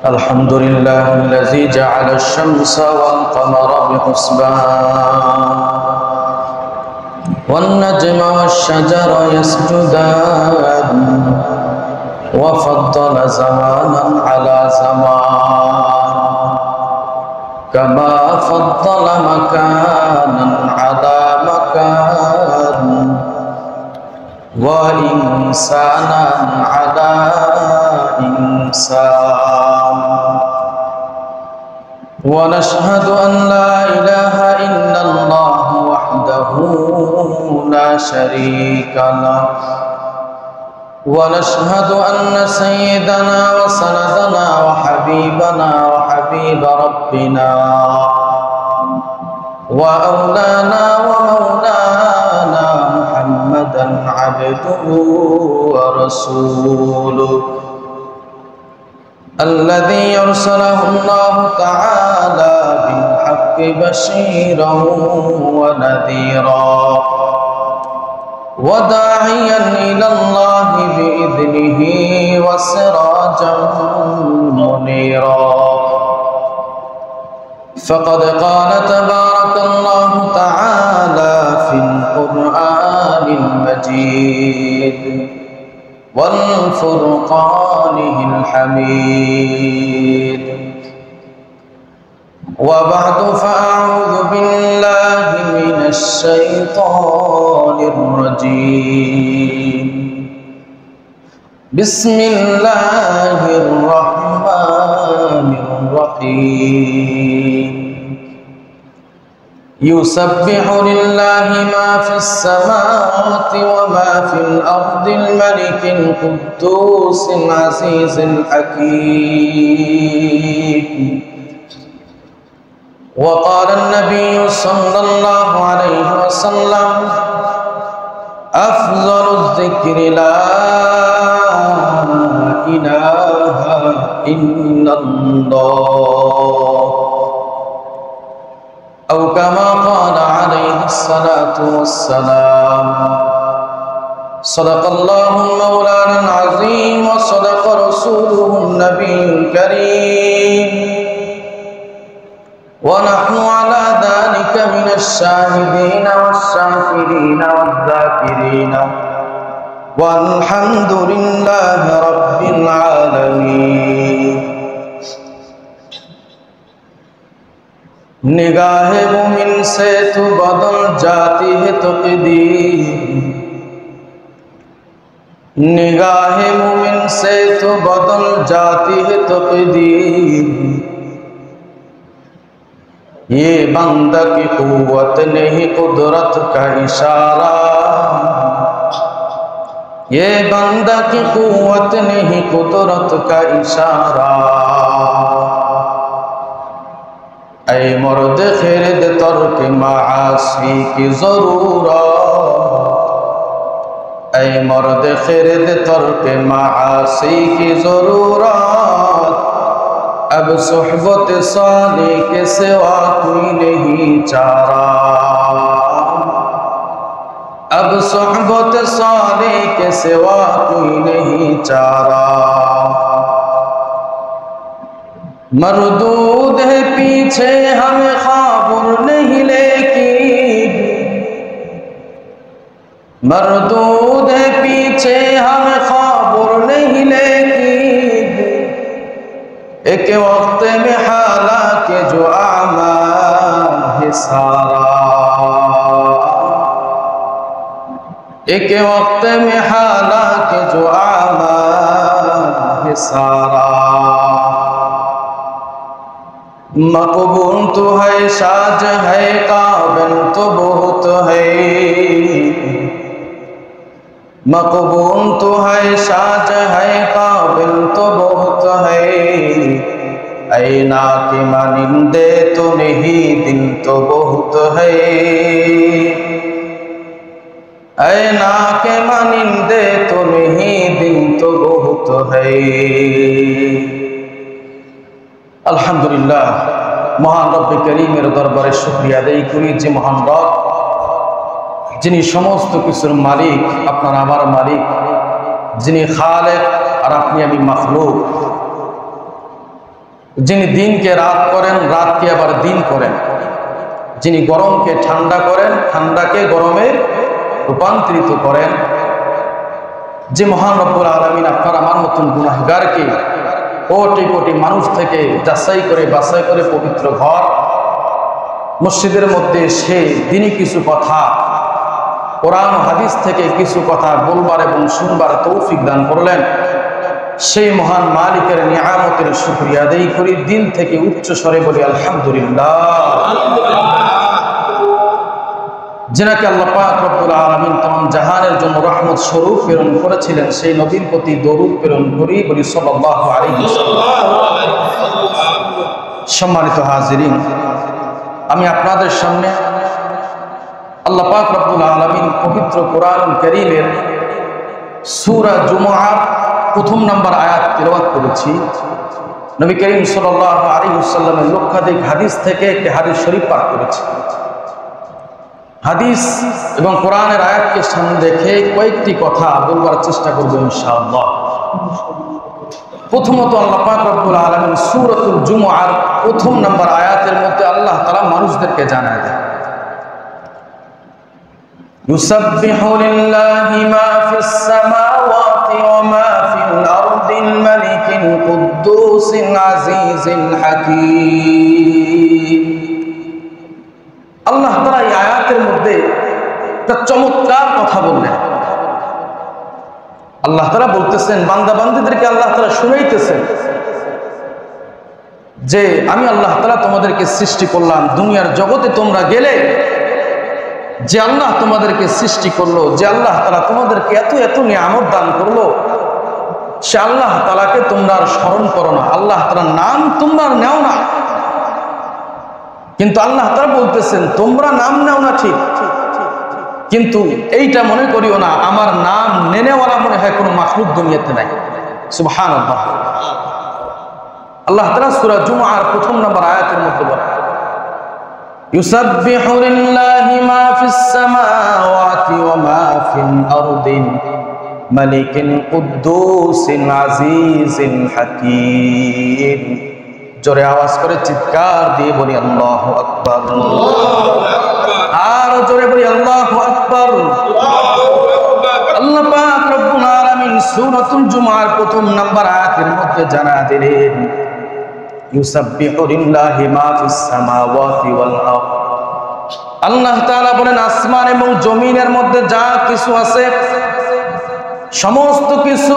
الحمد لله الذي جعل الشمس والقمر بحسبان والنجم والشجر يسجدان وفضل زمانا على زمان كما فضل مكانا على مكان وإنسانا على إنسان ونشهد أن لا إله إلا الله وحده لا شريك له ونشهد أن سيدنا وسندنا وحبيبنا وحبيب ربنا وأولانا ومولانا محمدا عبده ورسوله الذي أرسله الله تعالى بالحق بشيرا ونذيرا وداعيا إلى الله بإذنه وسراجا منيرا فقد قال تبارك الله تعالى في القرآن المجيد والفرقانه الحميد وبعد فأعوذ بالله من الشيطان الرجيم بسم الله الرحمن الرحيم يسبح لله ما في السماوات وما في الأرض الملك القدوس العزيز الحكيم وقال النبي صلى الله عليه وسلم أفضل الذكر لا إله إلا الله أو كما قال عليه الصلاة والسلام صدق الله مولانا العظيم وصدق رسوله النبي الكريم ونحن على ذلك من الشاهدين والشاكرين والذاكرين والحمد لله رب العالمين निगाह मुमिन से तो बदल जाती है तकदीर निगाह मुमिन से तो बदल जाती है तकदीर ये बंदा की कुव्वत नहीं कुदरत का इशारा ये बंदा की कुव्वत नहीं कुदरत का इशारा ऐ मर्द खिरद तर्क मासी की ज़रूरत ऐ मर्द खिरद तर्क मासी की ज़रूरत अब सुहबत साले के सिवा कोई नहीं चारा अब सुहबत साले के सिवा कोई नहीं चारा मरदूद है पीछे हमें ख़ाबर नहीं लेकिन मरदूद है पीछे हमें ख़ाबर नहीं लेकिन एक वक्त में हाला के जो आमाल है सारा एक वक्त में हाला के जो आमाल है सारा मकबूल तो है साज है काबिल तो बहुत है मकबूल तो है साज है काबिल तो बहुत है ऐना के मानिंदे तो नहीं दिल तो बहुत है ऐना के मानिंदे तो नहीं दिल तो बहुत है আলহামদুলিল্লাহ মহান রব্বে করিমের দরবারে শুকরিয়া আদায় করি যে মহান রব যিনি সমস্ত কিছুর মালিক, আপনার আমার মালিক, যিনি খালেক আর আমি মাখলুক, যিনি দিনকে রাত করেন, রাতকে আবার দিন করেন, যিনি গরমকে ঠান্ডা করেন, ঠান্ডাকে গরমে রূপান্তরিত করেন, যে মহান রব্বুল আলামিন আপনার আমার মতন গুনাহগারকে কোটি কোটি মানুষ থেকে যাচাই করে বাছাই করে পবিত্র ঘর মসজিদের মধ্যে সে দিনই কিছু কথা, কোরআন হাদিস থেকে কিছু কথা বলবার এবং শুনবার তৌফিক দান করলেন, সেই মহান মালিকের নিয়ামতের শুকরিয়া আদায় করি, দিল থেকে উচ্চ স্বরে বলি আলহামদুলিল্লাহ। যিনাকে আল্লাহ পাক রব্বুল আলামিন তমাম জাহানের জন্য রহমত স্বরূপ প্রেরণ করেছিলেন, সেই নবীর প্রতি দরুদ প্রেরণ করি, বলি সাল্লাল্লাহু আলাইহি ওয়াসাল্লাম। সম্মানিত হাজিরিন, আমি আপনাদের সামনে আল্লাহ পাক রব্বুল আলামিন পবিত্র কোরআনুল কারীমের সূরা জুমআর প্রথম নম্বর আয়াত তিলাওয়াত করেছি। নবী করিম সাল্লাল্লাহু আলাইহি ওয়াসাল্লামের লক্ষাধিক হাদিস থেকে একটি হাদিস শরীফ পাঠ করেছি। হাদিস এবং কোরআনের আয়াতকে সামনে রেখে কয়েকটি কথা বলবার চেষ্টা করব ইনশাআল্লাহ। প্রথমত আল্লাহ পাক রব্বুল আলামিন সূরাতুল জুমআর প্রথম নম্বর আয়াতের মধ্যে আল্লাহ তাআলা মানুষদেরকে জানায় দেন, ইউসাব্বিহু লিল্লাহি মা ফিস সামাওয়াতি ওয়া মা ফিল আরদিল মালিকিল কুদ্দুসিল আজিজিল হাকীম। আল্লাহ তাআলা এই আয়াতের মধ্যে একটা চমৎকার কথা বললেন। আল্লাহ তাআলা বলতেছেন, বান্দা বান্দীদেরকে আল্লাহ তাআলা শুনাইতেছেন যে আমি আল্লাহ তাআলা তোমাদেরকে সৃষ্টি করলাম, দুনিয়ার জগতে তোমরা গেলে যে আল্লাহ তোমাদেরকে সৃষ্টি করলো, যে আল্লাহ তাআলা তোমাদেরকে এত এত নিয়ামত দান করলো, সে আল্লাহ তাআলাকে তোমরা আর স্মরণ করো না, আল্লাহ তাআলার নাম তোমরা নেও না। কিন্তু আল্লাহ তাআলা বলতেছেন তোমরা নাম নেও না ঠিক, কিন্তু এইটা মনে করিও না আমার নাম নেনেওয়ালা মনে হয় কোনো মাখলুক দুনিয়াতে নাই। সুবহানাল্লাহ। আল্লাহ তাআলা সূরা জুমআর প্রথম নম্বর আয়াতের মধ্যে বলেন, ইউসাব্বিহু লিল্লাহি মা ফিস সামাওয়াতি ওয়া মা ফিল আরদিল মালিকিল কুদ্দুসিল আজিজিল হাকীম। জোরে আওয়াজ করে চিৎকার দিয়ে বলি আল্লাহু আকবার, আর জোরে বলি আল্লাহু আকবার। আল্লাহ পাক রব্বুল আলামিন সূরাতুল জুমআর প্রথম নাম্বার আয়াতের মধ্যে জানায়া দিলেন, ইউসাব্বিহু লিল্লাহি মা ফিস সামাওয়াতি ওয়াল আরদ। আল্লাহ তাআলা বলেন আসমান এবং জমিনের মধ্যে যা কিছু আছে সমস্ত কিছু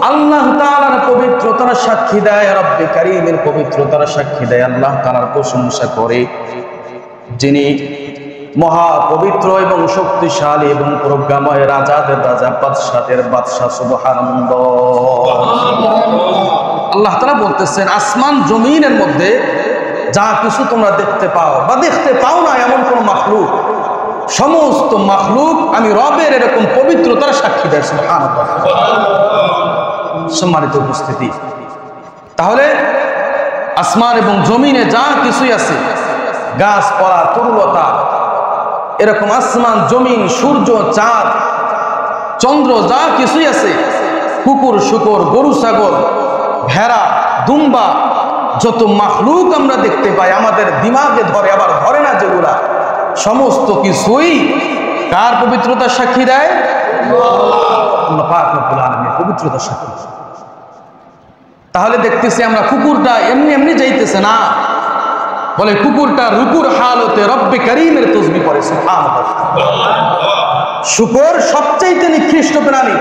আল্লাহ তাআলার পবিত্রতার সাক্ষী দেয়, রব্বে কারীমের পবিত্রতার সাক্ষী দেয়, আল্লাহ তাআলার প্রশংসা করে, যিনি মহা পবিত্র এবং শক্তিশালী এবং প্রজ্ঞাময়, রাজাদের রাজা, বাদশাদের বাদশা। সুবহানাল্লাহ। আল্লাহ তাআলা বলতেছেন আসমান জমিনের মধ্যে যা কিছু তোমরা দেখতে পাও বা দেখতে পাও না এমন কোন মাখলুক, সমস্ত মাখলুক আমি রবের এরকম পবিত্রতার সাক্ষী দেয়। সুবহানাল্লাহ। সম্মানিত উপস্থিতি, তাহলে আসমান এবং জমিনে যা কিছুই আছে, গাছপালা, তরুলতা, এরকম আসমান জমিন, সূর্য, চাঁদ, চন্দ্র, যা কিছুই আছে, কুকুর, শুকর, গরু, ছাগল, ভেড়া, দুম্বা, যত মাখলুক আমরা দেখতে পাই, আমাদের দিমাগে ধরে আবার ধরে না যেগুলা, সমস্ত কিছুই কার পবিত্রতার সাক্ষী দেয়? আল্লাহ পাক রব্বুল আলামিনের পবিত্রতার সাক্ষী। তাহলে দেখতেছি আমরা কুকুরটা এমনি এমনি যাইতেছে না, বলে কুকুরটা রুকুর হালতে রব্বে কারীমের তাসবিহ পড়ে। সুবহানাল্লাহ। শুকর সবচেয়ে নিকৃষ্ট প্রাণী,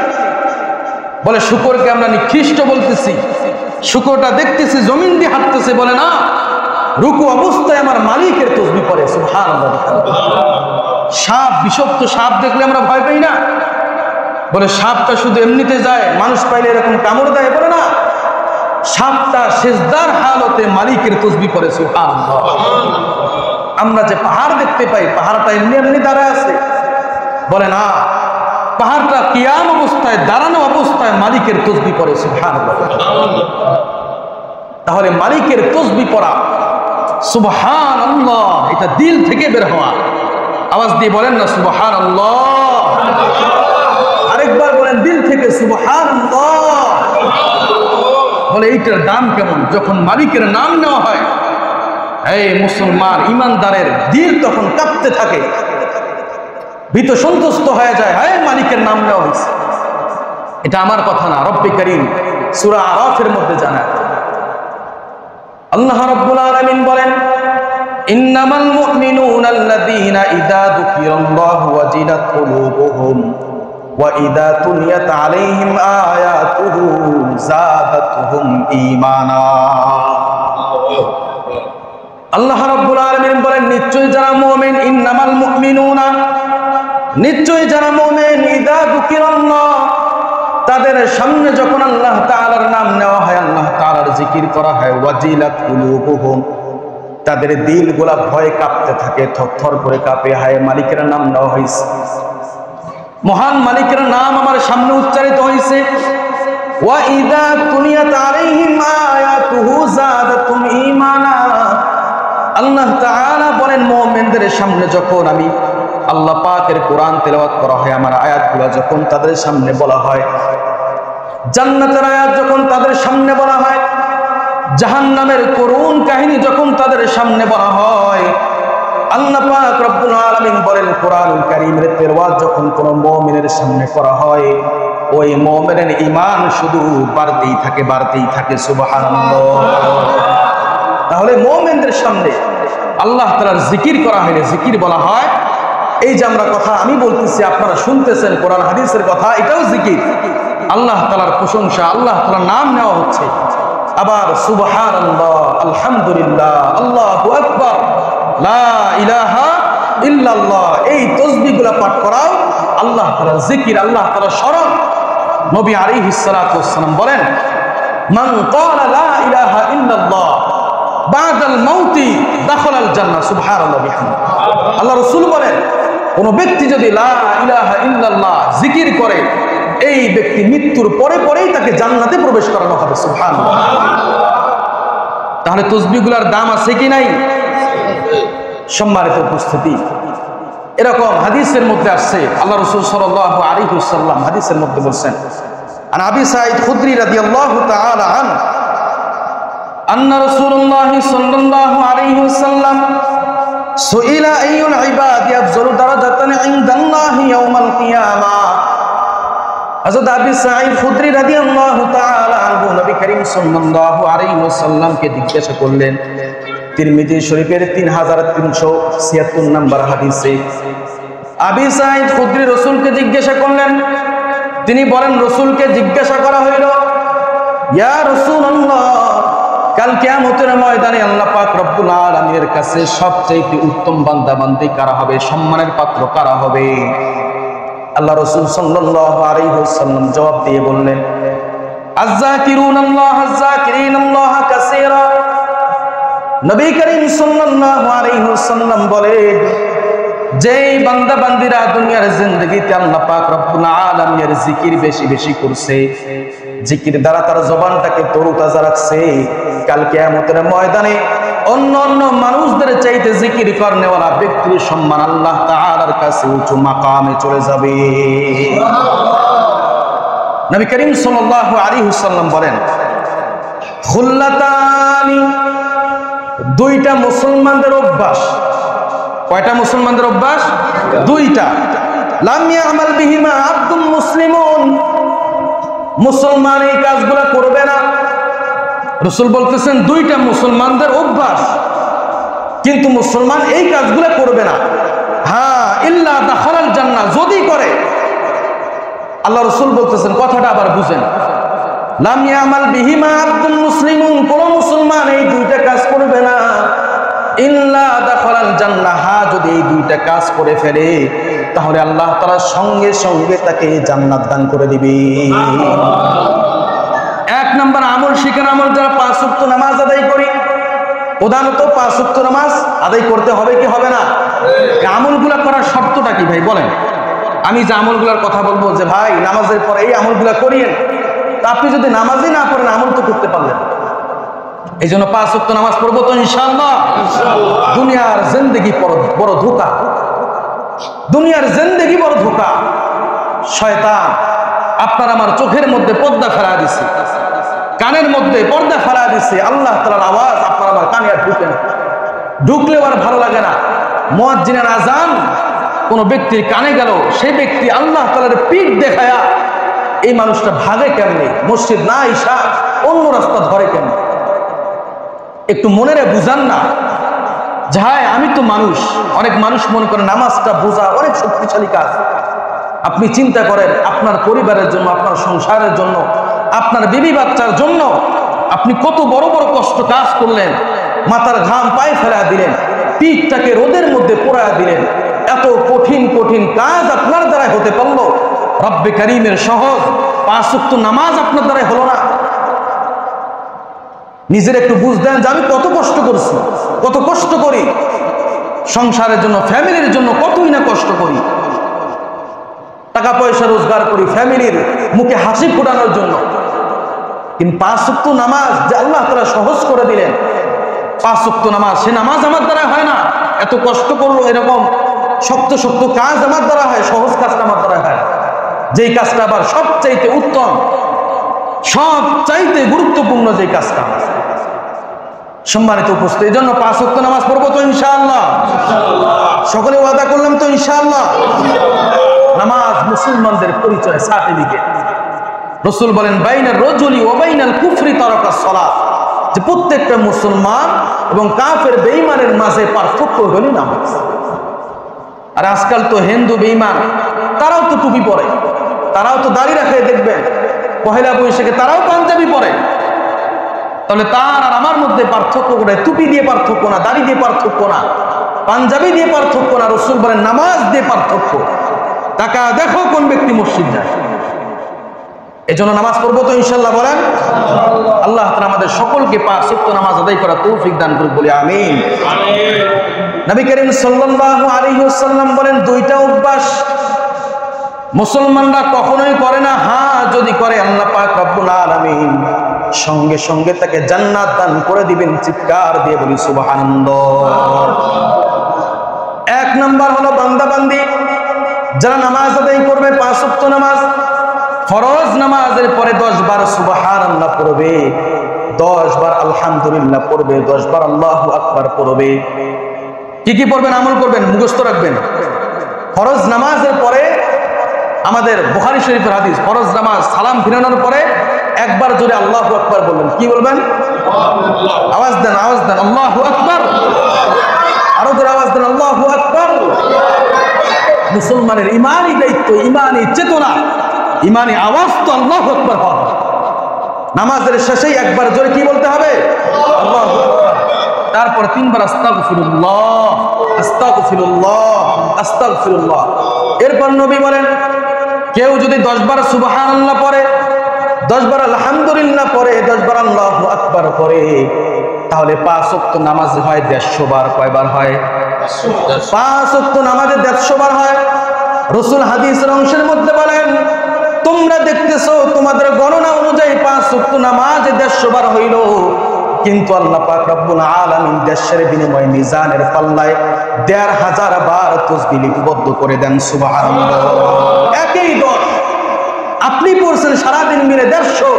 বলে শুকরকে আমরা নিকৃষ্ট বলতেছি। শুকরটা দেখতেছি জমিন দিয়ে হাঁটতেছে, বলে না রুকু অবস্থায় আমার মালিকের তাসবিহ পড়ে। সুবহানাল্লাহ। সাপ, বিষাক্ত সাপ দেখলে আমরা ভয় পাই না, বলে সাপটা শুধু এমনিতে যায়, মানুষ পাইলে এরকম কামড় দেয়, বলে না সাপটা সিজদার হালতে মালিকের তাসবিহ পড়ে। সুবহানাল্লাহ। আমরা যে পাহাড় দেখতে পাই, পাহাড়টা এমনি এমনি দাঁড়ায় আছে, বলে না পাহাড়টা কিয়াম অবস্থায়, দাঁড়ানো অবস্থায় মালিকের তাসবিহ পড়ে। সুবহানাল্লাহ। তাহলে মালিকের তাসবিহ পড়া, সুবহানাল্লাহ, এটা দিল থেকে বের হওয়া। আওয়াজ দিয়ে বলেন না সুবহানাল্লাহ। আরেকবার বলেন দিল থেকে সুবহানাল্লাহ। তাহলে এইটার দাম কেমন যখন মালিকের নাম নেওয়া হয়। এই মুসলমান ইমানদারের দিল তখন কাঁপতে থাকে, ভীত সন্তুষ্ট হয়ে যায়, হ্যাঁ মালিকের নাম নেওয়া হয়েছে। এটা আমার কথা না, রব্বে কারীম সূরা আরাফের মধ্যে জানায়। আল্লাহ রাব্বুল আলামিন বলেন, ইন্নামাল মুমিনুনা আল্লাযীনা ইযা যুকিরাল্লাহু ওয়াজিলাত কুলুবুহুম ওয়া ইযা তুলিয়াত আলাইহিম আয়াতুহু যাদাতুহুম ঈমানা। আল্লাহ রাব্বুল আলামিন বলেন, নিশ্চয়ই যারা মুমিন, ইন্নামাল মুমিনুনা, নিশ্চয়ই যারা মুমিন, ইযা যুকিরাল্লাহ, তাদের সামনে যখন আল্লাহ তাআলার নাম নেওয়া হয়, আল্লাহ তাআলার জিকির করা হয়, ওয়াজিলাত কুলুবুহুম, তাদের দিলগুলা ভয়ে কাঁপতে থাকে, থরথর করে কাঁপে, হায় মালিকের নাম নেওয়া হয়েছে, মহান মালিকের নাম আমার সামনে উচ্চারিত হয়েছে। ওয়া ইযা তুলিয়াত আলাইহিম আয়াতুহু যাদাতুহুম ঈমানা, আল্লাহ তাআলা বলেন মুমিনদের সামনে যখন আমি আল্লাহ পাকের কোরআন তেলাওয়াত করা হয়, আমার আয়াতগুলো যখন তাদের সামনে বলা হয়, জান্নাতের আয়াত যখন তাদের সামনে বলা হয়, জাহান্নামের করুণ কাহিনী যখন তাদের সামনে বলা হয়, আল্লাহ পাক রব্বুল আলামিন বলেন কোরআনুল কারীমের তেলাওয়াত যখন কোন মুমিনের সামনে করা হয়, ওই মুমিনের ঈমান শুধু বাড়তেই থাকে, বাড়তেই থাকে। সুবহানাল্লাহ। তাহলে মুমিনদের সামনে আল্লাহ তাআলার জিকির করা হলে জিকির বলা হয়। এই যে আমরা কথা আমি বলতেছি, আপনারা শুনতেছেন কোরআন হাদিসের কথা, এটাও জিকির, আল্লাহ তাআলার প্রশংসা, আল্লাহ তাআলার নাম নেওয়া হচ্ছে। আবার সুবহানাল্লাহ, আলহামদুলিল্লাহ, আল্লাহু আকবার, লা ইলাহা ইল্লাল্লাহ, এই তাসবিহগুলো পাঠ করাও আল্লাহ তাআলার জিকির, আল্লাহ তাআলার স্মরণ। নবী আলাইহিস সালাতু ওয়াস সালাম বলেন, মান ক্বালা লা ইলাহা ইল্লাল্লাহ বাদাল মাউতি দাখালাল জান্নাহ। সুবহানাল্লাহ বিহামদিহি। আল্লাহ রাসূল বলেন, কোন ব্যক্তি যদি লা ইলাহা ইল্লাল্লাহ জিকির করে, এই ব্যক্তি মৃত্যুর পরে পরেই তাকে জান্নাতে প্রবেশ করানো হবে। সুবহানাল্লাহ। তাহলে তাসবিহগুলোর দাম আছে কি নাই? সম্মানিত উপস্থিতি, এরকম হাদিসের মধ্যে আসছে, আল্লাহ রাসূল সাল্লাল্লাহু আলাইহি ওয়াসাল্লাম হাদিসের মধ্যে বলেন, আন আবি সাঈদ খুদরি রাদিয়াল্লাহু তাআলা আন আন্না রাসূলুল্লাহ সাল্লাল্লাহু আলাইহি ওয়াসাল্লাম সুইলা আইয়ুল ইবাদি আফজালু দারাজাতান ইনদাল্লাহি ইয়াউমাল কিয়ামাহ। হযরত আবু সাঈদ খুদরি রাদিয়াল্লাহু তাআলা আনহু নবী করিম সাল্লাল্লাহু আলাইহি ওয়াসাল্লামকে জিজ্ঞাসা করলেন, তিরমিজি শরীফের 3376 নম্বর হাদিসে আবু সাঈদ খুদরি রাসূলকে জিজ্ঞাসা করলেন, তিনি বলেন রাসূলকে জিজ্ঞাসা করা হইল, ইয়া রাসূলুল্লাহ, কাল কিয়ামতের ময়দানে আল্লাহ পাক রব্বুল আলামিনের কাছে সবচেয়ে উত্তম বান্দা বান্দি কারা হবে, সম্মানের পাত্র কারা হবে? আল্লাহ রাসূল সাল্লাল্লাহু আলাইহি ওয়াসাল্লাম জবাব দিয়ে বললেন, আয-যাকিরুনাল্লাহ আয-যাকিরিনাল্লাহ কাসীরা। নবী করিম সাল্লাল্লাহু আলাইহি ওয়াসাল্লাম বলেন, যেই বান্দা বান্দিরা দুনিয়ার জিন্দেগিতে আল্লাহ পাক রব্বুল আলামিনের জিকির বেশি বেশি করছে, জিকির দ্বারা তার জবানটাকে তরুতাজা রাখছে, কাল কিয়ামতের ময়দানে অন্য অন্য মানুষদের চাইতে জিকির করনেওয়ালা ব্যক্তির সম্মান আল্লাহ তাআলার কাছে উঁচু মাকামে চলে যাবে। নবী করিম সাল্লাল্লাহু আলাইহি ওয়াসাল্লাম বলেন, খুল্লাতানি, দুইটা মুসলমানদের অভ্যাস। কয়টা মুসলমানদের অভ্যাস? দুইটা। লাম ইয়ামাল বিহিমা আব্দুল মুসলিমুন, মুসলমান এই কাজগুলো করবে না। রাসূল বলতেছেন দুইটা মুসলমানদের অভ্যাস, কিন্তু মুসলমান এই কাজগুলো করবে না। হ্যাঁ, ইল্লা দাখালাল জান্নাহ, যদি করে। আল্লাহ রাসূল বলতেছেন, কথাটা আবার বুঝেন, লাম ইয়ামাল বিহিমা আব্দুল মুসলিমুন, কোন মুসলমান এই দুইটা কাজ করবে না, ইল্লা দাখালাল জান্নাহ, যদি এই দুইটা কাজ করে ফেলে তাহলে আল্লাহ তাআলা সঙ্গে সঙ্গে তাকে জান্নাত দান করে দিবে। এক নম্বর আমল, শিখেন আমল, যারা 5 ওয়াক্ত নামাজ আদায় করি, প্রধানত 5 ওয়াক্ত নামাজ আদায় করতে হবে কি হবে না? আমলগুলা করার শর্তটা কি ভাই বলেন? আমি যে আমলগুলার কথা বলবো, যে ভাই নামাজের পরে এই আমলগুলা করিয়েন, তা আপনি যদি নামাজই না পড়েন আমল তো করতে পারলেন। এই জন্য 5 ওয়াক্ত নামাজ পড়বো তো ইনশাআল্লাহ। দুনিয়ার জিন্দেগি বড় ধোঁকা, দুনিয়ার জিন্দেগি বড় ধোঁকা। শয়তান আপনার আমার চোখের মধ্যে পর্দা ফেলা দিছে, কানের মধ্যে পর্দা ফেলা দিচ্ছে, আল্লাহ তাআলার আওয়াজ আপনার আমার কানে আর ঢুকে না, ঢুকলেও আর ভালো লাগে না। মুয়াজ্জিনের আজান কোন ব্যক্তির কানে গেল, সেই ব্যক্তি আল্লাহ তাআলার পিঠ দেখায়া এই মানুষটা ভাগে কেমনে, মসজিদ না আইসা অন্য রাস্তা ধরে কেমনে? একটু মনেরে বুঝান না। যাই আমি তো মানুষ, অনেক মানুষ মনে করে নামাজটা বোঝা অনেক শক্তিশালী কাজ। আপনি চিন্তা করেন আপনার পরিবারের জন্য, আপনার সংসারের জন্য, আপনার বিবি বাচ্চার জন্য আপনি কত বড় বড় কষ্ট কাজ করলেন, মাথার ঘাম পায়ে ফেলা দিলেন, পিঠটাকে রোদের মধ্যে পোড়া দিলেন। এত কঠিন কঠিন কাজ আপনার দ্বারাই হতে পারলো, রব্বে কারীমের সহজ 5 ওয়াক্ত নামাজ আপনার দ্বারাই হলো না। নিজের একটু বুঝলেন যে আমি কত কষ্ট করছি, কত কষ্ট করি সংসারের জন্য, ফ্যামিলির জন্য কতই না কষ্ট করি, টাকা পয়সা রোজগার করি ফ্যামিলির মুখে হাসি ফোটানোর জন্য। কিন্তু 5 ওয়াক্ত নামাজ যে আল্লাহ তাআলা সহজ করে দিলেন, 5 ওয়াক্ত নামাজ, সে নামাজ আমার দ্বারা হয় না। এত কষ্ট করলো, এরকম শক্ত শক্ত কাজ আমার দ্বারা হয়, সহজ কাজটা আমার দ্বারা হয়, যেই কাজটা আবার সবচাইতে উত্তম, সবচাইতে গুরুত্বপূর্ণ যে কাজটা। সম্মানিত উপস্থিতি, এই জন্য 5 ওয়াক্ত নামাজ পড়বো তো ইনশাআল্লাহ, সকলে ওয়াদা করলাম তো ইনশাআল্লাহ। নামাজ মুসলমানদের পরিচয়, সার্টিফিকেট। রাসূল বলেন বাইনার রাজুলি ওয়া বাইনাল কুফরি তারাকাস সালাত, যে প্রত্যেকটা মুসলমান এবং কাফের বেঈমানের মাঝে পার্থক্য হলো নামাজ। আর আজকাল তো হিন্দু বেঈমান, তারাও তো টুপি পরে, তারাও তো দাড়ি রাখে, দেখবেন পহেলা বৈশাখে তারাও পাঞ্জাবি পরে। তাহলে তার আর আমার মধ্যে পার্থক্য করে টুপি দিয়ে পার্থক্য না, দাড়ি দিয়ে পার্থক্য না, পাঞ্জাবি দিয়ে পার্থক্য না, রাসূল বলেন নামাজ দিয়ে পার্থক্য। টাকা দেখো কোন ব্যক্তি মসজিদ যায়। এই জন্য নামাজ পড়বো তো ইনশাআল্লাহ, বলেন আল্লাহ তাআলা আমাদের সকলকে 5 ওয়াক্ত নামাজ আদায় করার তৌফিক দান করুন, বলি আমিন। নবী করিম সাল্লাল্লাহু আলাইহি ওয়াসাল্লাম বলেন 2টা অভ্যাস মুসলমানরা কখনোই করে না, হ্যাঁ যদি করে আল্লাহ পাক রব্বুল আলামিন সঙ্গে সঙ্গে তাকে জান্নাত দান করে দিবেন। চিৎকার দিয়ে বলি সুবহানাল্লাহ। 1 নাম্বার হলো বান্দা বান্দি যারা নামাজ আদায় করবে 5 ওয়াক্ত নামাজ, ফরজ নামাজের পরে 10 বার সুবহানাল্লাহ পড়বে, 10 বার আলহামদুলিল্লাহ পড়বে, 10 বার আল্লাহু আকবার পড়বে। কি কি পড়বেন, আমল করবেন, মুখস্থ রাখবেন। ফরজ নামাজের পরে আমাদের বুখারী শরীফের হাদিস, ফরজ নামাজ সালাম ফিরানোর পরে একবার জোরে আল্লাহু আকবার বলবেন। কি বলবেন? আওয়াজ দেন, আওয়াজ দেন, আল্লাহু আকবার। আরো জোরে আওয়াজ দেন, আল্লাহু আকবার। মুসলমানের ইমানি দায়িত্ব, ইমানি চেতনা, ইমানি আওয়াজ তো আল্লাহু আকবার হবে। নামাজের শেষেই একবার জোরে কি বলতে হবে? আল্লাহু আকবার। তারপর 3 বার আস্তাগফিরুল্লাহ, আস্তাগফিরুল্লাহ, আস্তাগফিরুল্লাহ। এরপর নবী বলেন কেউ যদি 10 বার সুবহানাল্লাহ পড়ে, 10 বার আলহামদুলিল্লাহ পড়ে, 10 বার আল্লাহু আকবার পড়ে, তাহলে 5 ওয়াক্ত নামাজ হয় 150 বার। কয়বার হয়? 5 ওয়াক্ত নামাজে 150 বার হয়। রাসূল হাদিসের অংশের মধ্যে বলেন তোমরা দেখতেছো তোমাদের গণনা অনুযায়ী 5 ওয়াক্ত নামাজে 150 বার হইল, কিন্তু আল্লাহ পাক রব্বুল আলামিন দেশের বিনিময়ে মিজানের পাল্লায় 1,500 বার তাসবিহ লিপিবদ্ধ করে দেন। সুবহানাল্লাহ। একই দশ আপনি পড়ছেন সারাদিন মিলে 150,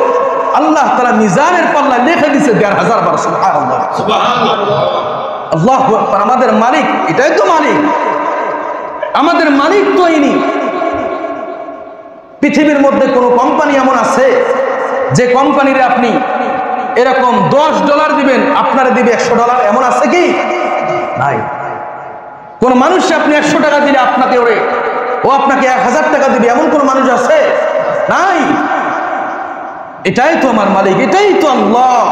আল্লাহ তাআলা মিজানের পাল্লায় লিখে দিয়েছে 1,500 বার। সুবহানাল্লাহ, সুবহানাল্লাহ, আল্লাহু আকবার। আমাদের মালিক, এটাই তো মালিক, আমাদের মালিক তো ইনি। পৃথিবীর মধ্যে কোন কোম্পানি এমন আছে যে কোম্পানির আপনি এরকম $10 দিবেন, আপনারা দিবে $100? এমন আছে কি? নাই। কোন মানুষ আপনি 100 টাকা দিলে আপনাকে ও আপনাকে 1000 টাকা দিবে, এমন কোন মানুষ আছে? নাই। এটাই তো আমার মালিক, এটাই তো আল্লাহ।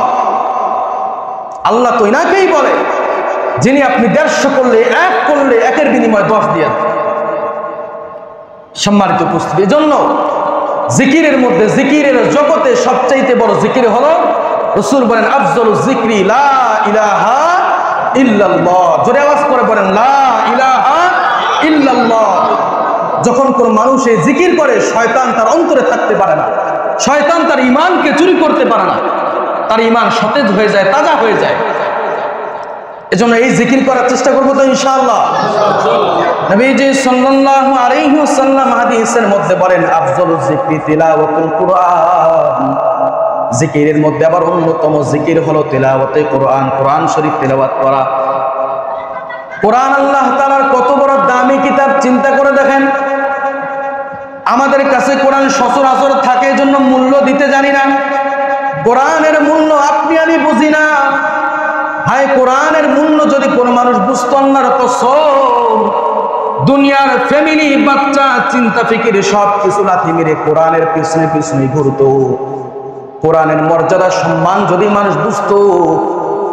আল্লাহ তো এনাকেই বলে যিনি আপনি 150 করলে, 1 করলে 1-এর বিনিময়ে 10 দিয়ে। সম্মানিত উপস্থিতি, এজন্য জিকিরের মধ্যে, জিকিরের জগতে সবচাইতে বড় জিকির হলো, রাসূল বলেন আফজালুজ যিকরি লা ইলাহা ইল্লাল্লাহ। জোরে আওয়াজ করে বলেন লা ইলাহা ইল্লাল্লাহ। যখন কোন মানুষ এই জিকির করে, শয়তান তার অন্তরে থাকতে পারে না, শয়তান তার ঈমানকে চুরি করতে পারে না, তার ঈমান সতেজ হয়ে যায়, তাজা হয়ে যায়। এজন্য এই জিকির করার চেষ্টা করব তো ইনশাআল্লাহ। নবীজি সাল্লাল্লাহু আলাইহি ওয়াসাল্লাম হাদিসের মধ্যে বলেন আফজালুজ যিকরি তিলাওয়াতুল কুরআন। জিকিরের মধ্যে আবার অন্যতম জিকির হলো তিলাওয়াতে কোরআন, কোরআন শরীফ তিলাওয়াত করা। কোরআন আল্লাহ তাআলার কত বড় দামি কিতাব, চিন্তা করে দেখেন। আমাদের কাছে কোরআন সচরাচর থাকে, জন্য মূল্য দিতে জানি না। কোরআনের মূল্য আপনি আমি বুঝি না। হায়, কোরআনের মূল্য যদি কোনো মানুষ বুঝতো, আল্লাহর কসম, দুনিয়ার ফ্যামিলি, বাচ্চা, চিন্তা ফিকির সব কিছু লাথি মেরে কোরআনের পিছনে পিছনে ঘুরতো। কোরআনের মর্যাদা সম্মান যদি মানুষ বুঝতো,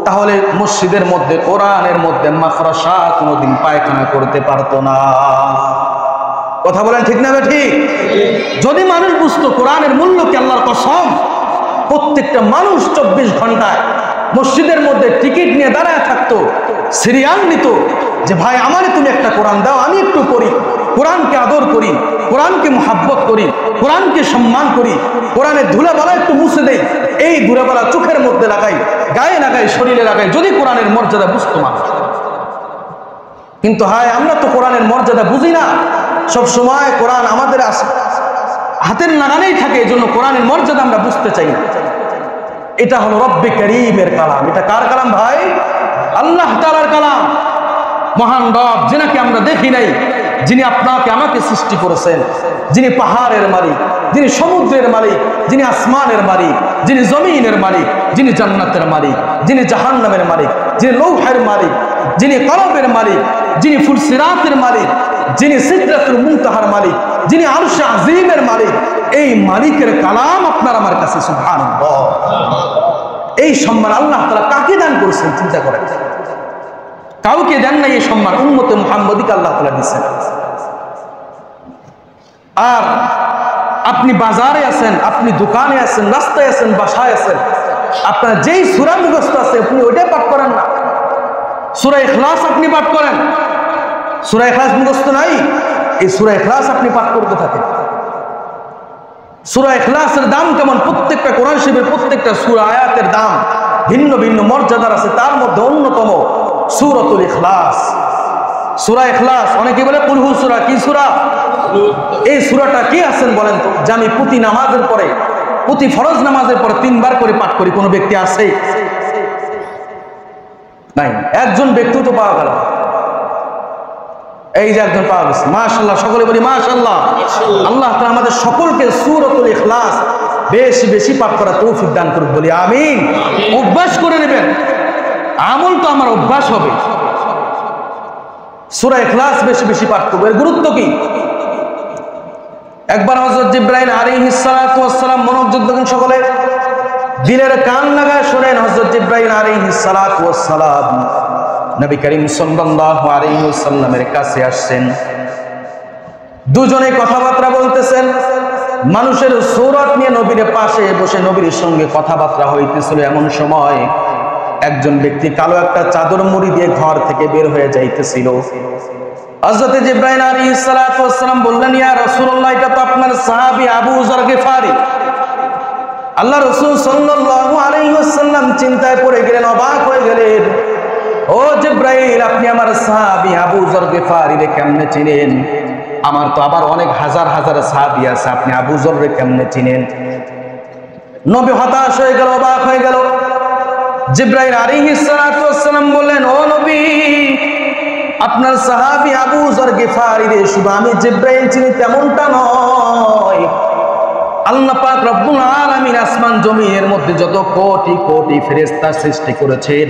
তাহলে মসজিদের মধ্যে কোরআনের মধ্যে মাফরাসা কোনোদিন পায়খানা করতে পারতো না। কথা বলেন ঠিক না ঠিক? যদি মানুষ বুঝতো কোরআনের মূল্য কি, আল্লাহর কসম, প্রত্যেকটা মানুষ 24 ঘন্টায় মসজিদের মধ্যে টিকিট নিয়ে দাঁড়ায় থাকতো, সিরিয়াল নিত যে ভাই আমারে তুমি একটা কোরআন দাও, আমি একটু করি, কোরআনকে আদর করি, কোরআনকে মোহাব্বত করি, কোরআনকে সম্মান করি, কোরআনের ধুলাবালা একটু মুছে দেই, এই ধুলাবালা চোখের মধ্যে লাগাই, গায়ে লাগাই, শরীরে লাগাই, যদি কোরআনের মর্যাদা বুঝতো মানুষ। কিন্তু হায়, আমরা তো কোরআনের মর্যাদা বুঝি না। সব সময় কোরআন আমাদের হাতের নাগালেই থাকে, এই জন্য কোরআনের মর্যাদা আমরা বুঝতে চাই না। এটা হলো রব্বে করিমের কালাম। এটা কার কালাম ভাই? আল্লাহ তাআলার কালাম। মহান রব, যিনাকে আমরা দেখি নাই, যিনি আপনাকে আমাকে সৃষ্টি করেছেন, যিনি পাহাড়ের মালিক, যিনি সমুদ্রের মালিক, যিনি আসমানের মালিক, যিনি জমিনের মালিক, যিনি জান্নাতের মালিক, যিনি জাহান্নামের মালিক, যিনি লৌহের মালিক, যিনি কলবের মালিক, যিনি ফুলসিরাতের মালিক, যিনি সিদরাতুল মুনতাহার মালিক, যিনি আরশে আজিমের মালিক, এই মালিকের কালাম আপনার আমার কাছে। সুবহানাল্লাহ। এই সম্মান আল্লাহ তাআলা কাকে দান করেছেন চিন্তা করেন। কাউকে দেন নাই এই সম্মান, উম্মতে মুহাম্মদীকে আল্লাহ তাআলা দিয়েছেন। আর আপনি বাজারে আছেন, আপনি দোকানে আছেন, রাস্তায় আছেন, বাসায় আছেন, আপনার যেই সূরা মুখস্থ আছে আপনি ওইটাই পাঠ করেন না। সূরা ইখলাস আপনি পাঠ করেন, সূরা ইখলাস মুখস্থ নাই, এই সূরা ইখলাস আপনি পাঠ করতে থাকেন। সূরা ইখলাসের দাম কেমন? প্রত্যেকটা কোরআন শরীফের প্রত্যেকটা সূরা আয়াতের দাম ভিন্ন ভিন্ন মর্যাদার আছে। তার মধ্যে অন্যতম সূরাতুল ইখলাস। সূরা ইখলাস, অনেকে বলে কুল হু সূরা, কি সূরা? এই সূরাটা কি আছেন বলেন তো? যে আমি প্রতি নামাজের পরে, প্রতি ফরজ নামাজের পরে 3 বার করে পাঠ করি, কোন ব্যক্তি আছে? নাই। একজন ব্যক্তি তো পাওয়া গেল, এই যে একজন পাওয়া গেছে, মাশাআল্লাহ। সকলে বলি মাশাআল্লাহ। আল্লাহ তাআলা আমাদের সকলকে সূরাতুল ইখলাস বেশি বেশি পাঠ করার তৌফিক দান করুন, বলি আমিন। অভ্যাস করে নেবেন, আমল তো আমার অভ্যাস হবে। সূরা ইখলাস বেশি বেশি পাঠ করব। এর গুরুত্ব কি? একবার হযরত জিবরাইল আলাইহিস সালাতু ওয়াস সালাম, মনোযোগ দেখুন সকলে, দিলের কান লাগায় শুনেন। হযরত জিবরাইল আলাইহিস সালাতু ওয়াস সালাম নবী করিম সাল্লাল্লাহু আলাইহি ওয়াসাল্লামের কাছে আসছেন। দুজনে কথাবার্তা বলতেছেন, মানুষের সূরত নিয়ে নবীর পাশে বসে নবীর সঙ্গে কথাবার্তা হইতেছিল। এমন সময় একজন ব্যক্তি কালো একটা চাদর মুড়ি দিয়ে ঘর থেকে বের হয়ে যাইতেছিল। হযরত জিবরাইল আলাইহিস সালাতু ওয়াস সালাম বললেন, ইয়া রাসূলুল্লাহ, এটা তো আপনার সাহাবী আবু যর গিফারি। আল্লাহ রাসূল সাল্লাল্লাহু আলাইহি ওয়াসাল্লাম চিন্তায় পড়ে গেলেন, অবাক হয়ে গেলেন। ও জিবরাইল, আপনি আমার সাহাবী আবু যর গিফারিরে কেমনে চিনেন? আমার তো আবার অনেক হাজার হাজার সাহাবী আছে, আপনি আবু যররে কেমনে চিনেন? নবী হতাশ হয়ে গেল, অবাক হয়ে গেল। জিবরাইল আলাইহিস সালাতু ওয়াস সালাম বললেন, ও নবী, আপনার সাহাবী আবু যর গিফারিরে শুধু আমি জিবরাইল চিনি তেমনটা নয়। আল্লাহ পাক রব্বুল আলামিন আসমান জমিনের মধ্যে যত কোটি কোটি ফেরেশতা সৃষ্টি করেছেন,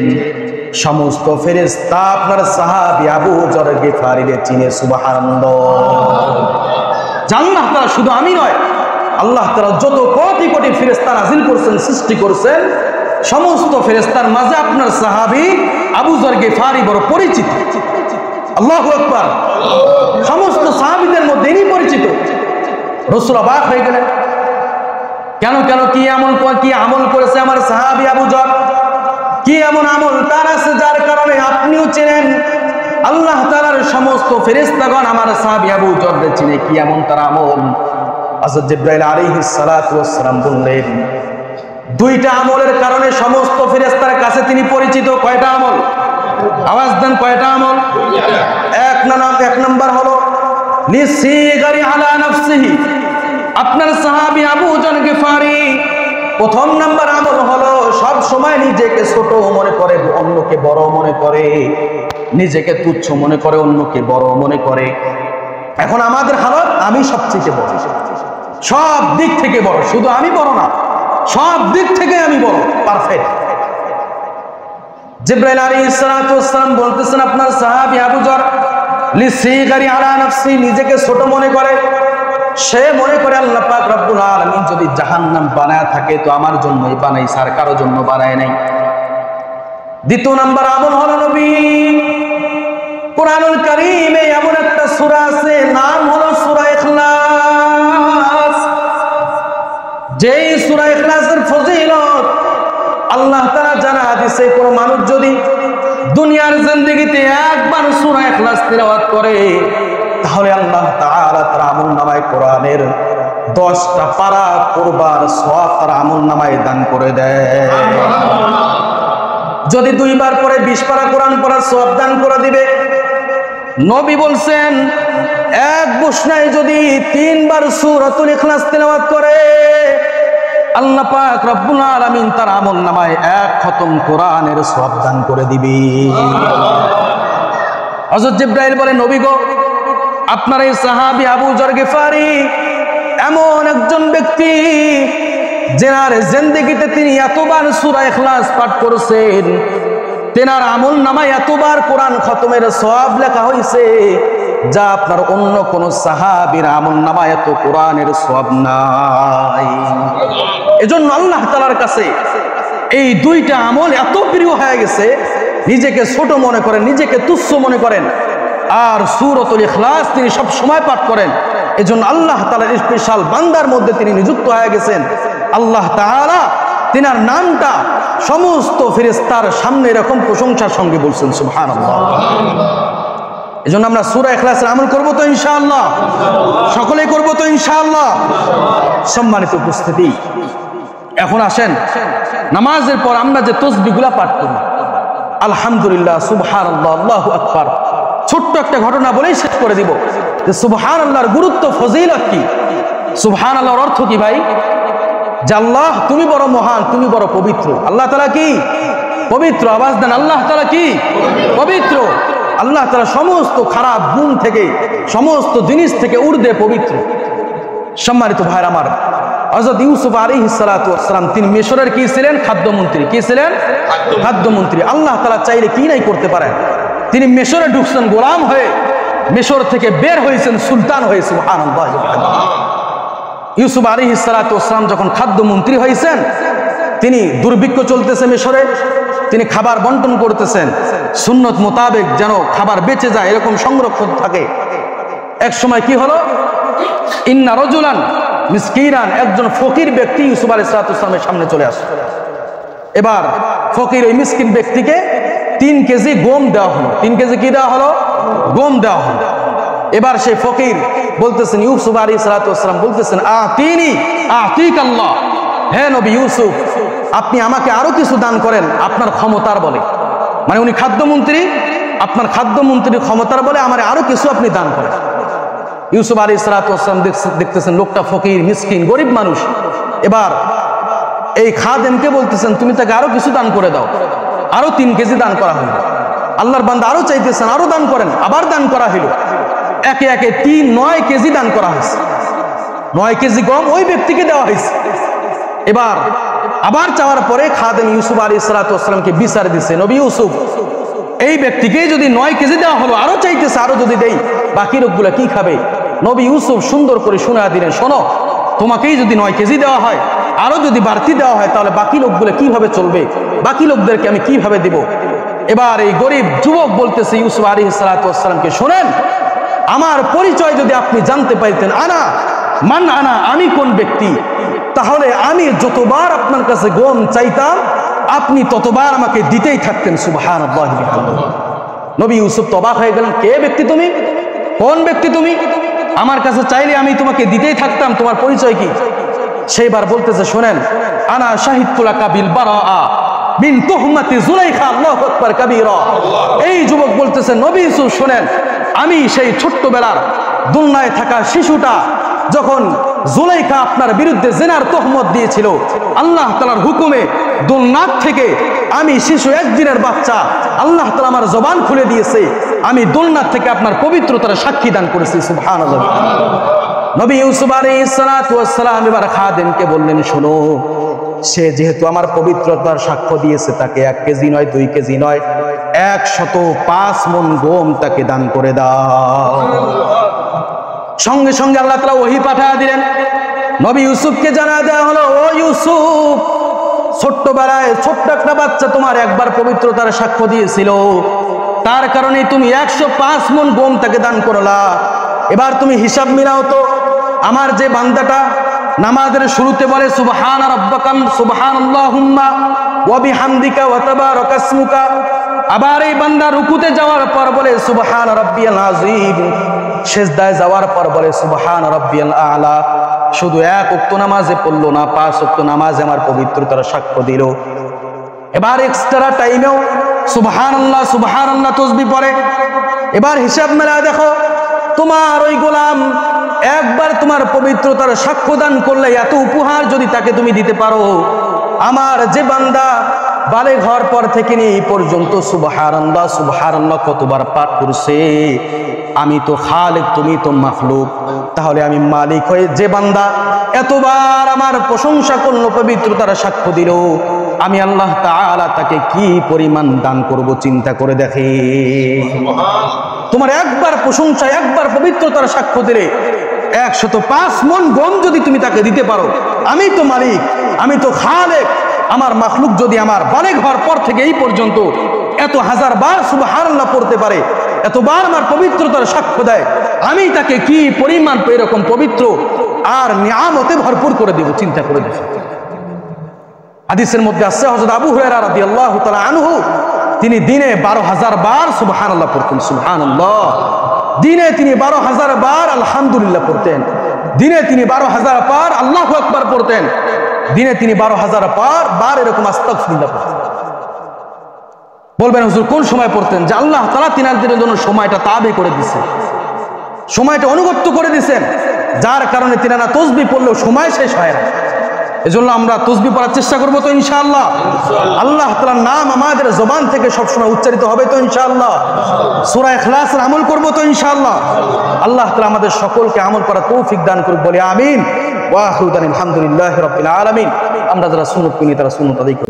সমস্ত ফেরেশতা আপনার সাহাবী আবু যর গিফারিরে চিনে। সুবহানাল্লাহ। আল্লাহ তাআলা শুধু আমি নয়, আল্লাহ তাআলা যত কোটি কোটি ফেরেশতা নাযিল করেছেন, সৃষ্টি করেছেন, সমস্ত ফেরেশতার মাঝে আপনার সাহাবী আবু যর গিফারি বড় পরিচিত। আল্লাহু আকবার। সমস্ত সাহাবীদের মধ্যে ইনি পরিচিত। রাসূল অবাক হয়ে গেলেন, কেন কেন কি আমল করেছে আমার সাহাবী আবু যর? কি এমন আমল তার আছে যার কারণে আপনিও চেনেন? আল্লাহ তাআলার সমস্ত ফেরেশতাগণ আমার সাহাবী আবু যরকে চিনে, কি এমন তার আমল? হযরত জিবরাইল আলাইহিস সালাতু ওয়াস সালাম বললেন, 2টা আমলের কারণে সমস্ত ফেরেশতার কাছে তিনি পরিচিত। কয়টা আমল? আওয়াজ দেন, কয়টা আমল? এক নাম্বার হলো লিসিগারি আলা নাফসিহি। আপনার সাহাবী আবু যর গিফারি প্রথম নাম্বার আমল হলো সব সময় নিজেকে ছোট মনে করে, অন্যকে বড় মনে করে, নিজেকে তুচ্ছ মনে করে, অন্যকে বড় মনে করে। এখন আমাদের হালত, আমি সবচেয়ে বড়, সব দিক থেকে বড়, শুধু আমি বড় না, সব দিক থেকে আমি বড়, পারফেক্ট। জিবরাইল আলাইহিস সালাতু ওয়াস সালাম বলতেছেন আপনার সাহাবী আবু যর লিসিগারি আলা নাফসি, নিজেকে ছোট মনে করে, সে মনে করে আল্লাহ পাক রব্বুল আলামিন যদি জাহান্নাম বানায় থাকে তো আমার জন্যই বানাইছে, আর কারো জন্য বানায় নাই। দ্বিতীয় নাম্বার আমল হলো নবী কুরআনুল কারীমে এমন একটা সূরা আছে, নাম হলো সূরা ইখলাস। যেই সূরা ইখলাসের ফজিলত আল্লাহ তাআলা জানা দিয়েছে, কোন মানুষ যদি দুনিয়ার জিন্দেগিতে একবার সূরা ইখলাস তিলাওয়াত করে তাহলে আল্লাহ তাআলা তার আমলনামায় কোরআনের 10টা পারা পড়বার সওয়াব তার আমলনামায় দান করে দেয়। যদি 2 বার পরে 20 পারা কোরআন পড়ার সওয়াব দান করে দিবে। নবী বলছেন এক বসনায় যদি 3 বার সূরাতুল ইখলাস তিলাওয়াত করে আল্লাহ পাক রব্বুল আলামিন তার আমলনামায় 1 খতম কোরআনের সওয়াব দান করে দিবে। হযরত জিবরাইল বলে, নবী গো, আপনার এই সাহাবী আবু যর গিফারি এমন একজন ব্যক্তি যার জিন্দেগিতে তিনি এতবার সূরা ইখলাস পাঠ করেছেন, তেনার আমলনামায় এতবার কোরআন খতমের সওয়াব লেখা হয়েছে যা আপনার অন্য কোন সাহাবীর আমলনামায় এত কোরআনের সওয়াব নাই। এজন্য আল্লাহ তাআলার কাছে এই 2টা আমল এত প্রিয় হয়ে গেছে, নিজেকে ছোট মনে করেন, নিজেকে তুচ্ছ মনে করেন, আর সূরাতুল ইখলাস তিনি সব সময় পাঠ করেন। এজন্য আল্লাহ তাআলার স্পেশাল বান্দার মধ্যে তিনি নিযুক্ত হয়ে গেছেন। আল্লাহ তাআলা তিনার নামটা সমস্ত ফেরেশতার সামনে এরকম প্রশংসার সঙ্গে বলছেন, সুবহানাল্লাহ। এজন্য আমরা সূরা ইখলাসের আমল করব তো ইনশাআল্লাহ, সকলেই করব তো ইনশাআল্লাহ। সম্মানিত উপস্থিতি, এখন আসেন নামাজের পর আমরা যে তাসবিহগুলো পাঠ করি, আলহামদুলিল্লাহ, সুবহানাল্লাহ, আল্লাহু আকবার, ছোট্ট একটা ঘটনা বলেই শেষ করে দিব যে সুবহানাল্লাহর গুরুত্ব, ফজিলত কি, সুবহানাল্লাহর অর্থ কি ভাই? যে আল্লাহ তুমি বড় মহান, তুমি বড় পবিত্র। আল্লাহ তাআলা কি পবিত্র? আওয়াজ দেন, আল্লাহ তাআলা কি পবিত্র? আল্লাহ তাআলা সমস্ত খারাপ গুণ থেকে, সমস্ত জিনিস থেকে ঊর্ধ্বে পবিত্র। সম্মানিত ভাইরা আমার, হযরত ইউসুফ আলাইহিস সালাতু ওয়াস সালাম তিনি মিশরের কি ছিলেন? খাদ্যমন্ত্রী। কি ছিলেন? খাদ্যমন্ত্রী। আল্লাহ তাআলা চাইলে কি নাই করতে পারেন। তিনি মিশরে ঢুকছেন গোলাম হয়ে, মিশর থেকে বের হয়েছেন সুলতান হয়ে, সুবহানাল্লাহ। ইউসুফ আলাইহিস সালাতু ওয়াস সালাম যখন খাদ্যমন্ত্রী হয়েছেন, তিনি দুর্ভিক্ষ চলতেছে মিশরে, তিনি খাবার বন্টন করতেছেন, সুন্নত মোতাবেক যেন খাবার বেঁচে যায় এরকম সংরক্ষণ থাকে। এক সময় কি হলো, ইন্না রাজুলান মিসকিনান, একজন ফকির ব্যক্তি ইউসুফ আলাইহিস সালাতু ওয়াস সালামের সামনে চলে আসে। এবার ফকির ওই মিসকিন ব্যক্তিকে 3 কেজি গম দেওয়া হলো। 3 কেজি কি দেওয়া হলো? গম দেওয়া হলো। এবার সেই ফকির বলতেছেন, ইউসুফ আলাইহিস সালাতু ওয়াস সালাম বলতেছেন, আতিনি আতিকাল্লাহ, হে নবী ইউসুফ, আপনি আমাকে আরো কিছু দান করেন আপনার ক্ষমতার বলে। মানে উনি খাদ্যমন্ত্রী, আপনার খাদ্যমন্ত্রীর ক্ষমতার বলে আমার আরো কিছু আপনি দান করেন। ইউসুফ আলাইহিস সালাতু ওয়াস সালাম দেখতেছেন লোকটা ফকির, মিসকিন, গরিব মানুষ। এবার এই খাদেমকে বলতেছেন, তুমি তাকে আরো কিছু দান করে দাও। আরো 3 কেজি দান করা হলো। আল্লাহর বান্দা আরো চাইতেছেন, আরো দান করেন, আবার দান করা হলো। একে একে 9 কেজি দান করা হয়েছে। 9 কেজি গম ওই ব্যক্তিকে দেওয়া হয়েছে। এবার আবার চাওয়ার পরে খাদেম ইউসুফ আলাইহিস সালাতু ওয়াস সালামকে বিচার দিছে, নবী ইউসুফ, এই ব্যক্তিকে যদি 9 কেজি দেওয়া হলো, আরো চাইতেছে, আরো যদি দেই বাকি লোকগুলা কি খাবে? নবী ইউসুফ সুন্দর করে শোনা দিলেন, শোনো, তোমাকেই যদি 9 কেজি দেওয়া হয়, আরো যদি বাড়তি দেওয়া হয়, তাহলে বাকি লোকগুলো কিভাবে চলবে? বাকি লোকদেরকে আমি কিভাবে দিব? এবার এই গরিব যুবক বলতেছে ইউসুফ আলাইহিস সালাতু ওয়াস সালামকে, শোনেন, আমার পরিচয় যদি আপনি জানতে পাইতেন, আনা, আমি কোন ব্যক্তি, তাহলে আমি যতবার আপনার কাছে গম চাইতাম আপনি ততবার আমাকে দিতেই থাকতেন। সুবহানাল্লাহ। নবী ইউসুফ তো অবাক হয়ে গেলেন, কে ব্যক্তি তুমি? কোন ব্যক্তি তুমি? আমার কাছে চাইলে আমি তোমাকে দিতেই থাকতাম, তোমার পরিচয় কি? সেইবার বলতেছে, শোনেন, আনা শাহিদতু লাকা বিল বারাআ মিন তুহমাতি যুলাইখা, আল্লাহু আকবার কাবীরা। এই যুবক বলতেছে, নবী ইউসুফ শোনেন, আমি সেই ছোট্টবেলার দুলনায় থাকা শিশুটা যখন জুলাইখা আপনার বিরুদ্ধে জিনার তহমত দিয়েছিল, আল্লাহ তাআলার হুকুমে দোলনাথ থেকে আমি শিশু একদিনের বাচ্চা, আল্লাহ তাআলা আমার জবান খুলে দিয়েছে, আমি দোলনাথ থেকে আপনার পবিত্রতার সাক্ষী দান করেছি। সুবহানাল্লাহ। নবী ইউসুফ আলাইহিস সালাতু ওয়াস সালাম এবার খাদেমকে বললেন, শোনো, সে যেহেতু আমার পবিত্রতার সাক্ষ্য দিয়েছে, তাকে 1 কেজি নয় 2 কেজি নয় 105 মণ গম তাকে দান করে দাও। সঙ্গে সঙ্গে আল্লাহ তাআলা ওহী পাঠিয়ে দিলেন, নবী ইউসুফকে জানা দেওয়া হলো, ও ইউসুফ, ছোট্টবেলায় ছোট্ট একটা বাচ্চা তোমার একবার পবিত্রতার সাক্ষ্য দিয়েছিল, তার কারণে তুমি 105 মণ গম তাকে দান করলা। এবার তুমি হিসাব মিলাও তো, আমার যে বান্দাটা নামাজের শুরুতে বলে সুবহান রাব্বাকাম সুবহানাল্লাহুম্মা ওয়া বিহামদিকা ওয়া তাবারাকা ইসমুকা, আবার এই বান্দা রুকুতে যাওয়ার পর বলে সুবহান রাব্বিয়াল আযীম, সিজদায় যাওয়ার পর বলে সুবহান রাব্বিয়াল আ'লা, শুধু 1 ওয়াক্ত নামাজে পড়লো না, 5 ওয়াক্ত নামাজে আমার পবিত্রতার সাক্ষ্য দিল। এবার এক্সট্রা টাইমেও সুবহানাল্লাহ সুবহানাল্লাহ তাসবিহ পড়ে। এবার হিসাব মেলায় দেখো, তোমার ওই গোলাম একবার তোমার পবিত্রতার সাক্ষ্য দান করলে এত উপহার যদি তাকে তুমি দিতে পারো, আমার যে বান্দা বালে ঘর পর থেকে নিয়ে এই পর্যন্ত সুবহানাল্লাহ সুবহানাল্লাহ কতবার পাঠ করছে, আমি তো খালিক, তুমি তো মাখলুক, তাহলে আমি মালিক হয়ে যে বান্দা এতবার আমার প্রশংসা করলো, পবিত্রতার সাক্ষ্য দিল, আমি আল্লাহ তাআলা তাকে কি পরিমাণ দান করব চিন্তা করে দেখে। তোমার একবার প্রশংসা, একবার পবিত্রতার সাক্ষ্য দিলে 105 মণ গম যদি তুমি তাকে দিতে পারো, আমি তো মালিক, আমি তো খালেক, আমার মাখলুক যদি আমার বালে ঘর পর থেকে এই পর্যন্ত এত 1000 বার সুবহানাল্লাহ পড়তে পারে, এতবার আমার পবিত্রতার সাক্ষ্য দেয়, আমি তাকে কি পরিমাণ এরকম পবিত্র আর নিয়ামতে ভরপুর করে দেব, চিন্তা করে দেখো। হাদিসের মধ্যে আছে, হযরত আবু হুরায়রা রাদিয়াল্লাহু তাআলা আনহু তিনি দিনে 12000 বার সুবহানাল্লাহ পড়তেন। সুবহানাল্লাহ। দিনে তিনি 12000 বার আলহামদুলিল্লাহ পড়তেন, দিনে তিনি 12000 বার আল্লাহু আকবার পড়তেন, দিনে তিনি 12000 বার এরকম আস্তাগফিরুল্লাহ পড়তেন। বলবেন হুজুর কোন সময় পড়তেন? যে আল্লাহ তাআলা তিনাদের জন্য সময়টা তাবে করে দিয়েছেন, সময়টা অনুগত্য করে দিয়েছেন, যার কারণে তিনারা তাসবিহ পড়লেও সময় শেষ হয় না। এজন্য আমরা তাসবিহ পড়ার চেষ্টা করব তো ইনশাআল্লাহ। আল্লাহ তাআলার নাম আমাদের জবান থেকে সবসময় উচ্চারিত হবে তো ইনশাআল্লাহ। সূরা ইখলাসের আমল করব তো ইনশাআল্লাহ। আল্লাহ তাআলা আমাদের সকলকে আমল করার তৌফিক দান করুন, বলি আমিন। ওয়া আখিরু দাওয়ানা আলহামদুলিল্লাহি রাব্বিল আলামিন। আমরা যারা সুন্নাত করি তারা সুন্নাত আদায় করি।